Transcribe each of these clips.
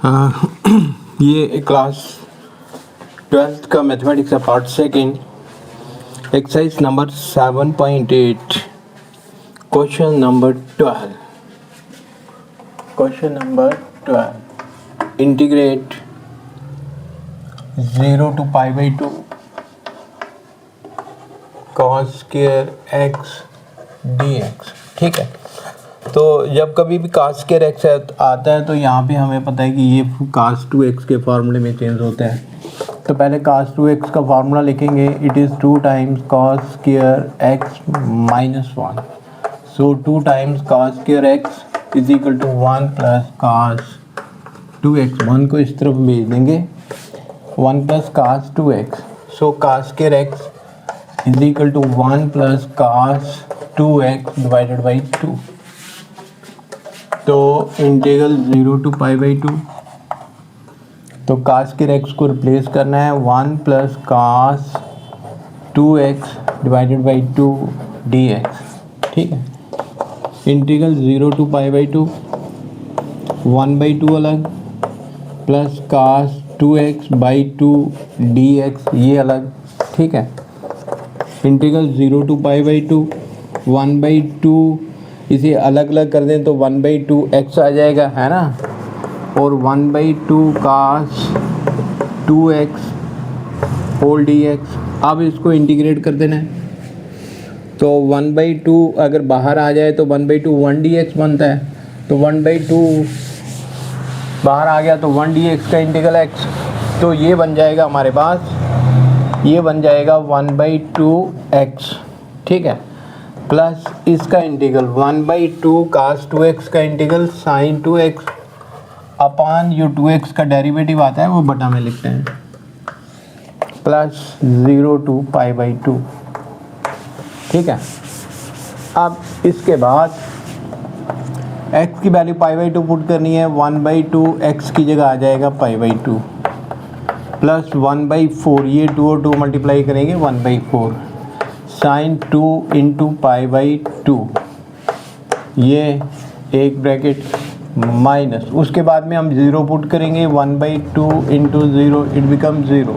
ये class 12th का mathematics का part second exercise number 7.8 question number 12 integrate 0 to π/2 cos square x dx। ठीक है, तो जब कभी भी cos स्क्वायर x आता है तो यहाँ पे हमें पता है कि ये cos 2x के फार्मूले में चेंज होता है। तो पहले cos 2x का फार्मूला लिखेंगे, it is 2 times cos square x minus 1। So 2 times cos square x is equal to 1 plus cos 2x। 1 को इस तरफ भेज देंगे, 1 plus cos 2x। So cos square x is equal to 1 plus cos 2x divided by 2। तो integral 0 to π/2, तो cos के x को replace करना है 1 plus cos 2x divided by 2 dx। ठीक है, इंटीग्रल 0 to π/2 1/2 अलग plus cos 2x by 2 dx ये अलग। ठीक है, इंटीग्रल 0 to π/2 1/2 इसे अलग अलग कर दें तो 1/2 x आ जाएगा, है ना, और 1/2 cos 2x होल dx। अब इसको इंटीग्रेट कर देना है, तो 1/2 अगर बाहर आ जाए तो 1/2 1 dx बनता है, तो 1/2 बाहर आ गया तो 1 dx का इंटीग्रल x। तो ये बन जाएगा हमारे पास, ये बन जाएगा 1/2 x। ठीक है, प्लस इसका इंटीग्रल 1/2 cos 2x का इंटीग्रल sin 2x अपान जो 2x का डेरिवेटिव आता है वो बटा में लिखते हैं, प्लस 0 to π/2। ठीक है, अब इसके बाद x की वैल्यू π/2 पुट करनी है, 1/2 x की जगह आ जाएगा π/2 प्लस 1/4, ये 2 और 2 मल्टीप्लाई करेंगे 1/4 sin 2 इंटू π/2, ये एक ब्रैकेट माइनस, उसके बाद में हम 0 पुट करेंगे 1/2 into 0 it become 0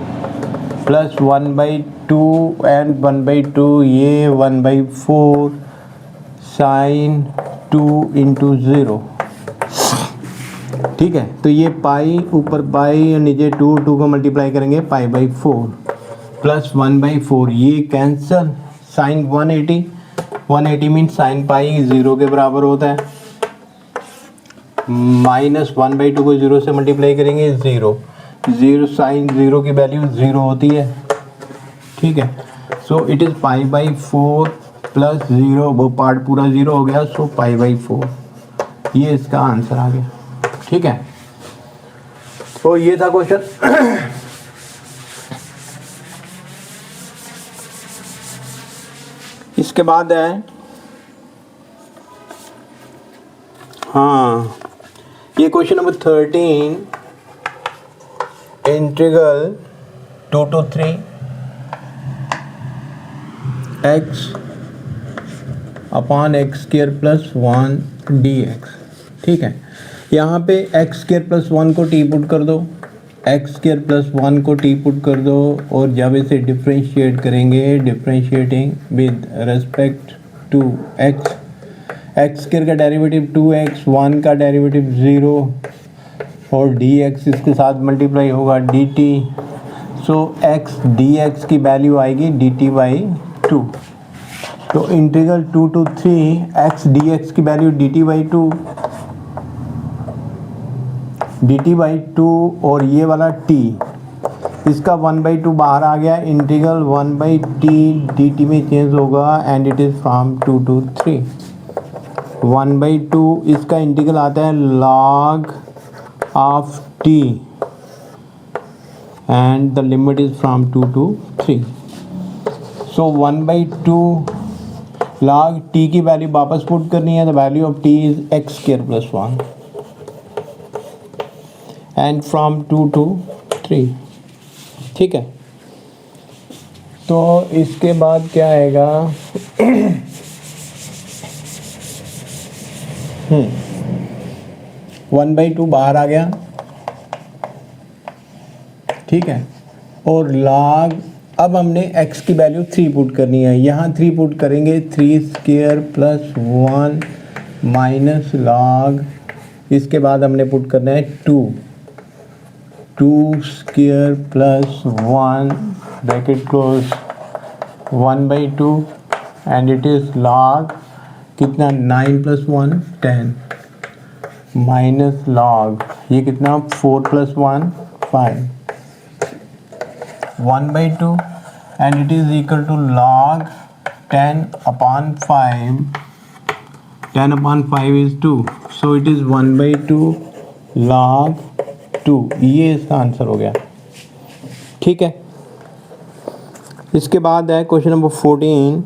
plus 1/2 and 1/2 ये 1/4 sin 2 इंटू 0। ठीक है, तो ये पाई ऊपर पाई और नीचे 2 को मल्टीप्लाई करेंगे π/4 प्लस 1/4 ये cancel, sine 180 mean sine pi 0 के बराबर होता है, माइनस 1/2 को 0 से मल्टीप्लाई करेंगे 0 साइन 0 की वैल्यू 0 होती है। ठीक है, सो इट इज़ π/4 प्लस 0, वो पार्ट पूरा 0 हो गया, सो π/4 ये इसका आंसर आ गया। ठीक है, तो ये था क्वेश्चन। इसके बाद है, हाँ, ये question number 13 integral 2 to 3 x upon x square plus 1 dx। ठीक है, यहाँ पे एक्स स्क्वायर प्लस 1 को टी पुट कर दो, एक्स स्क्वायर प्लस 1 को टी पुट कर दो, और जब इसे डिफ्रेंशिएट करेंगे, differentiating with respect to x, x square का डेरिवेटिव 2x, 1 का डेरिवेटिव 0 और dx इसके साथ मल्टीप्लाई होगा dt। सो x dx की वैल्यू आएगी dt/2। तो इंटीग्रल 2 to 3 x dx की वैल्यू dt/2 और ये वाला t, इसका 1/2 बाहर आ गया, इंटीग्रल 1/t dt में चेंज होगा and it is from 2 to 3। 1/2 इसका इंटीग्रल आता है log of t and the limit is from 2 to 3। So 1/2 log t की वैल्यू वापस पुट करनी है, the value of t is x square plus 1 and from 2 to 3। ठीक है, तो इसके बाद क्या आएगा, 1/2 बाहर आ गया, ठीक है। और log, अब हमने x की वैल्यू 3 पुट करनी है, यहाँ 3 पुट करेंगे, 3 स्क्वायर प्लस 1 माइनस log, इसके बाद हमने पुट करना है 2 square plus 1 bracket close 1/2 and it is log कितना 9 + 1 10 माइनस log ये कितना 4 + 1 5 1/2 and it is equal to log 10/5. 10/5 is 2, so it is 1/2 log 2. ये इसका आंसर हो गया। ठीक है, इसके बाद है क्वेश्चन नंबर 14।